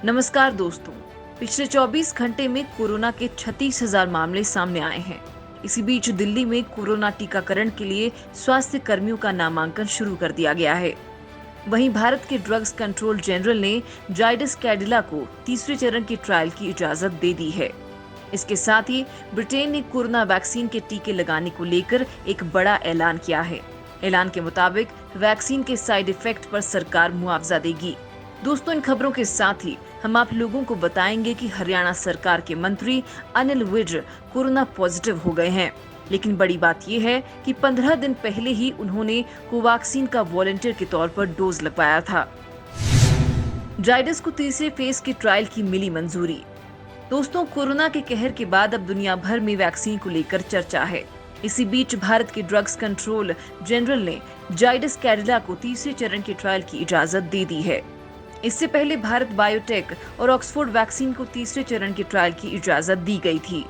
नमस्कार दोस्तों। पिछले 24 घंटे में कोरोना के 36,000 मामले सामने आए हैं। इसी बीच दिल्ली में कोरोना टीकाकरण के लिए स्वास्थ्य कर्मियों का नामांकन शुरू कर दिया गया है। वहीं भारत के ड्रग्स कंट्रोल जनरल ने जाइडस कैडिला को तीसरे चरण के ट्रायल की इजाजत दे दी है। इसके साथ ही ब्रिटेन ने कोरोना वैक्सीन के टीके लगाने को लेकर एक बड़ा ऐलान किया है। ऐलान के मुताबिक वैक्सीन के साइड इफेक्ट पर सरकार मुआवजा देगी। दोस्तों, इन खबरों के साथ ही हम आप लोगों को बताएंगे कि हरियाणा सरकार के मंत्री अनिल विज कोरोना पॉजिटिव हो गए हैं। लेकिन बड़ी बात यह है कि 15 दिन पहले ही उन्होंने कोवैक्सीन का वॉलंटियर के तौर पर डोज लगवाया था। जाइडस को तीसरे फेज के ट्रायल की मिली मंजूरी। दोस्तों, कोरोना के कहर के बाद अब दुनिया भर में वैक्सीन को लेकर चर्चा है। इसी बीच भारत के ड्रग्स कंट्रोल जनरल ने जाइडस कैडिला को तीसरे चरण के ट्रायल की इजाजत दे दी है। इससे पहले भारत बायोटेक और ऑक्सफोर्ड वैक्सीन को तीसरे चरण के ट्रायल की इजाजत दी गई थी।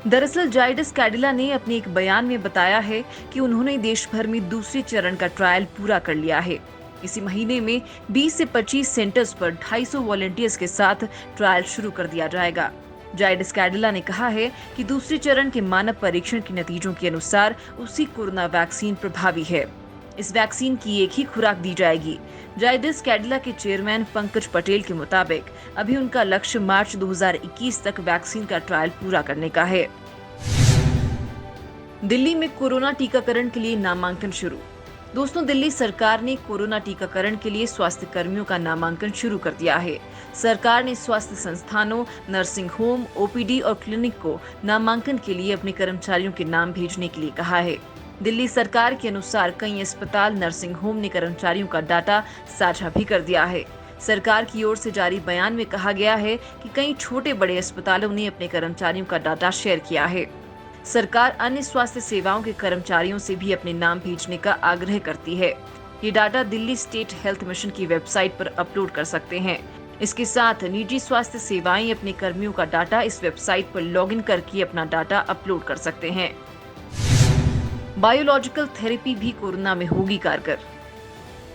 दरअसल जाइडस कैडिला ने अपने एक बयान में बताया है कि उन्होंने देश भर में दूसरे चरण का ट्रायल पूरा कर लिया है। इसी महीने में 20 से 25 सेंटर्स पर 250 वॉलंटियर्स के साथ ट्रायल शुरू कर दिया जाएगा। जाइडस कैडिला ने कहा है कि दूसरे चरण के मानव परीक्षण के नतीजों के अनुसार उसी कोरोना वैक्सीन प्रभावी है। इस वैक्सीन की एक ही खुराक दी जाएगी। जाइडस कैडिला के चेयरमैन पंकज पटेल के मुताबिक अभी उनका लक्ष्य मार्च 2021 तक वैक्सीन का ट्रायल पूरा करने का है। दिल्ली में कोरोना टीकाकरण के लिए नामांकन शुरू। दोस्तों, दिल्ली सरकार ने कोरोना टीकाकरण के लिए स्वास्थ्य कर्मियों का नामांकन शुरू कर दिया है। सरकार ने स्वास्थ्य संस्थानों, नर्सिंग होम, ओपीडी और क्लिनिक को नामांकन के लिए अपने कर्मचारियों के नाम भेजने के लिए कहा है। दिल्ली सरकार के अनुसार कई अस्पताल, नर्सिंग होम ने कर्मचारियों का डाटा साझा भी कर दिया है। सरकार की ओर से जारी बयान में कहा गया है कि कई छोटे बड़े अस्पतालों ने अपने कर्मचारियों का डाटा शेयर किया है। सरकार अन्य स्वास्थ्य सेवाओं के कर्मचारियों से भी अपने नाम भेजने का आग्रह करती है। ये data Delhi state health mission की वेबसाइट पर अपलोड कर सकते हैं। इसके साथ निजी स्वास्थ्य सेवाएं अपने कर्मियों का डाटा इस वेबसाइट पर लॉगिन करके अपना डाटा अपलोड कर सकते हैं। बायोलॉजिकल थेरेपी भी कोरोना में होगी कारगर।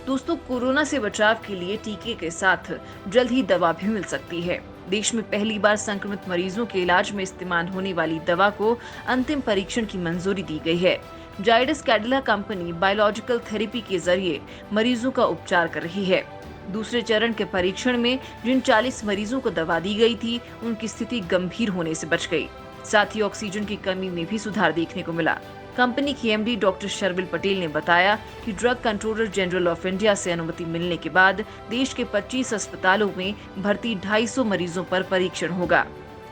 दोस्तों, कोरोना से बचाव के लिए टीके के साथ जल्द ही दवा भी मिल सकती है। देश में पहली बार संक्रमित मरीजों के इलाज में इस्तेमाल होने वाली दवा को अंतिम परीक्षण की मंजूरी दी गई है। Zydus Cadila company biological therapy के जरिए मरीजों का उपचार कर रही है। दूसरे चरण के परीक्षण में जिन 40 मरीजों को दवा दी गई थी, उनकी स्थिति गंभीर होने से बच गई। साथ ही ऑक्सीजन की कमी में भी सुधार देखने को मिला। कंपनी की एमडी डॉक्टर शर्विल पटेल ने बताया कि drug controller general of India से अनुमति मिलने के बाद देश के 25 अस्पतालों में भर्ती 250 मरीजों पर परीक्षण होगा।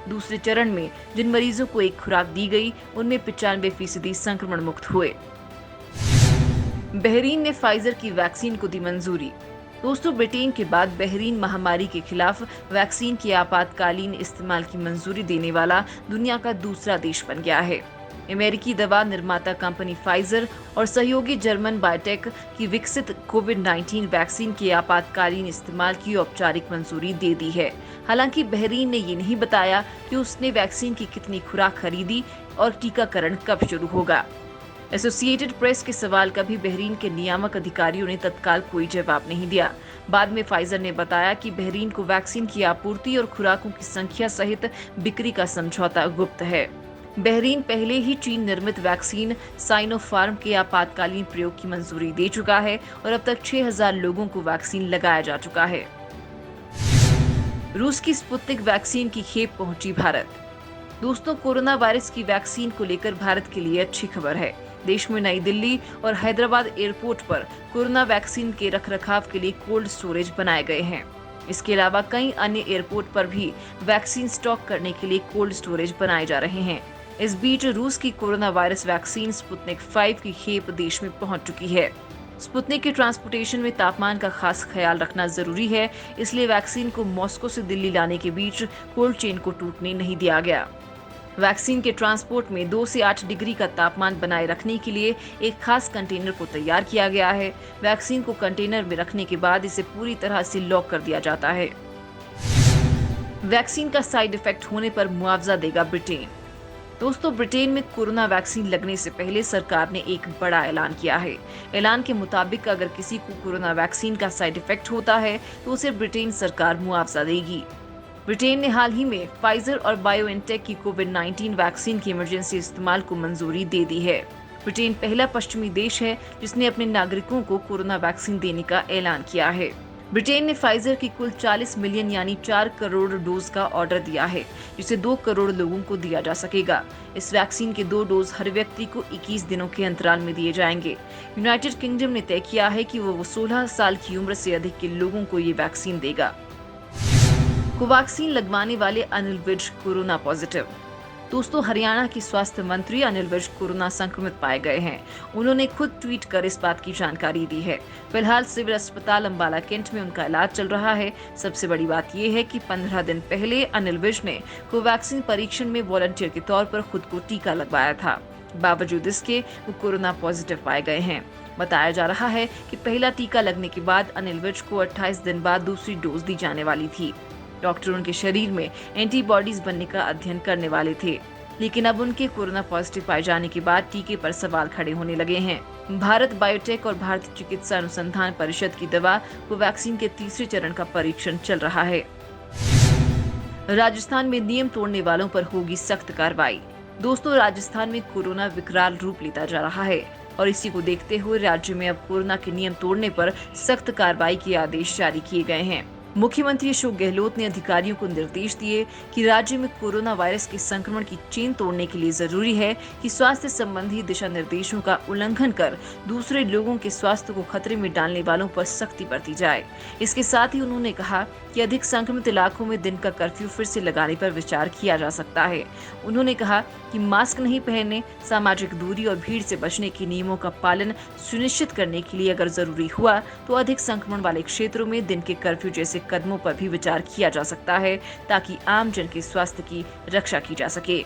दूसरे चरण में जिन मरीजों को एक खुराक दी गई, उनमें 95% संक्रमण मुक्त हुए। बहरीन ने फाइजर की वैक्सीन को दी मंजूरी। दोस्तों, ब्रिटेन के बाद बहरीन महामारी के खिलाफ वैक्सीन के आपातकालीन इस्तेमाल की मंजूरी देने वाला दुनिया का दूसरा देश बन गया है। अमेरिकी दवा निर्माता कंपनी फाइजर और सहयोगी जर्मन बायोटेक की विकसित कोविड-19 वैक्सीन के आपातकालीन इस्तेमाल की औपचारिक मंजूरी दे दी है। हालांकि बहरीन ने ये नहीं बताया कि उसने वैक्सीन की कितनी खुराक खरीदी और टीकाकरण कब शुरू होगा। एसोसिएटेड प्रेस के सवाल का भी बहरीन के नियामक अधिकारियों ने तत्काल कोई जवाब नहीं दिया। बाद में फाइजर ने बताया कि बहरीन को वैक्सीन की आपूर्ति और खुराकों की संख्या सहित बिक्री का समझौता गुप्त है। बहरीन पहले ही चीन निर्मित वैक्सीन साइनोफार्म के आपातकालीन प्रयोग की मंजूरी दे चुका है और अब तक 6,000 लोगों को वैक्सीन लगाया जा चुका है। रूस की स्पुतनिक वैक्सीन की खेप पहुंची भारत। दोस्तों, कोरोना वायरस की वैक्सीन को लेकर भारत के लिए अच्छी खबर है। देश में नई दिल्ली और हैदराबाद एयरपोर्ट पर कोरोना वैक्सीन के रखरखाव के लिए कोल्ड स्टोरेज बनाए गए हैं। इसके अलावा कई अन्य एयरपोर्ट पर भी वैक्सीन स्टॉक करने के लिए कोल्ड स्टोरेज बनाए जा रहे हैं। इस बीच रूस की कोरोना वायरस वैक्सीन स्पुतनिक 5 की खेप देश में पहुंच चुकी है। स्पुतनिक के ट्रांसपोर्टेशन में तापमान का खास ख्याल रखना जरूरी है, इसलिए वैक्सीन को मॉस्को से दिल्ली लाने के बीच कोल्ड चेन को टूटने नहीं दिया गया। वैक्सीन के ट्रांसपोर्ट में 2 से 8 डिग्री का तापमान बनाए रखने के लिए एक खास कंटेनर को तैयार किया गया है। वैक्सीन को कंटेनर में रखने के बाद इसे पूरी तरह से लॉक कर दिया जाता है। वैक्सीन का साइड इफेक्ट होने पर मुआवजा देगा ब्रिटेन। दोस्तों, ब्रिटेन में कोरोना वैक्सीन लगने से पहले सरकार ने एक बड़ा ऐलान किया है। ऐलान के मुताबिक अगर किसी को कोरोना वैक्सीन का साइड इफेक्ट होता है तो उसे ब्रिटेन सरकार मुआवजा देगी। ब्रिटेन ने हाल ही में फाइजर और बायोएनटेक की कोविड-19 वैक्सीन की इमरजेंसी इस्तेमाल को मंजूरी दे दी है। ब्रिटेन पहला पश्चिमी देश है जिसने अपने नागरिकों को कोरोना वैक्सीन देने का ऐलान किया है। ब्रिटेन ने फाइजर की कुल 40 मिलियन यानी 4 करोड़ डोज का ऑर्डर दिया है, जिसे 2 करोड़ लोगों को दिया जा सकेगा। इस वैक्सीन के 2 डोज हर व्यक्ति को 21 दिनों के अंतराल में दिए जाएंगे। यूनाइटेड किंगडम ने तय किया है कि वो 16 साल की उम्र से अधिक के लोगों को ये वैक्सीन देगा। कोवैक्सीन लगवाने वाले अनिल विज कोरोना पॉजिटिव। दोस्तों, हरियाणा के स्वास्थ्य मंत्री अनिल विज कोरोना संक्रमित पाए गए हैं। उन्होंने खुद ट्वीट कर इस बात की जानकारी दी है। फिलहाल सिविल अस्पताल अंबाला कैंट में उनका इलाज चल रहा है। सबसे बड़ी बात यह है कि 15 दिन पहले अनिल विज ने कोवैक्सीन परीक्षण में वॉलंटियर के तौर पर खुद को टीका लगवाया था। बावजूद इसके वो कोरोना पॉजिटिव पाए गए हैं। बताया जा रहा है कि पहला टीका लगने के बाद अनिल विज को 28 दिन बाद दूसरी डोज दी जाने वाली थी। डॉक्टर उनके शरीर में एंटीबॉडीज बनने का अध्ययन करने वाले थे, लेकिन अब उनके कोरोना पॉजिटिव पाए जाने के बाद टीके पर सवाल खड़े होने लगे हैं। भारत बायोटेक और भारतीय चिकित्सा अनुसंधान परिषद की दवा कोवैक्सीन के तीसरे चरण का परीक्षण चल रहा है। राजस्थान में नियम तोड़ने वालों पर होगी सख्त कार्रवाई। दोस्तों, राजस्थान में कोरोना विकराल रूप लेता जा रहा है और इसी को देखते हुए राज्य में अब कोरोना के नियम तोड़ने पर सख्त कार्रवाई के आदेश जारी किए गए हैं। मुख्यमंत्री अशोक गहलोत ने अधिकारियों को निर्देश दिए कि राज्य में कोरोना वायरस के संक्रमण की चेन तोड़ने के लिए जरूरी है कि स्वास्थ्य संबंधी दिशा निर्देशों का उल्लंघन कर दूसरे लोगों के स्वास्थ्य को खतरे में डालने वालों पर सख्ती बरती जाए। इसके साथ ही उन्होंने कहा कि अधिक संक्रमित इलाकों में दिन का कर्फ्यू फिर से लगाने पर विचार किया जा सकता है। उन्होंने कहा कि मास्क नहीं पहनने, सामाजिक दूरी और भीड़ से बचने के नियमों का पालन सुनिश्चित करने के लिए अगर जरूरी हुआ तो अधिक संक्रमण वाले क्षेत्रों में दिन के कर्फ्यू जैसे कदमों पर भी विचार किया जा सकता है, ताकि आम जन के स्वास्थ्य की रक्षा की जा सके।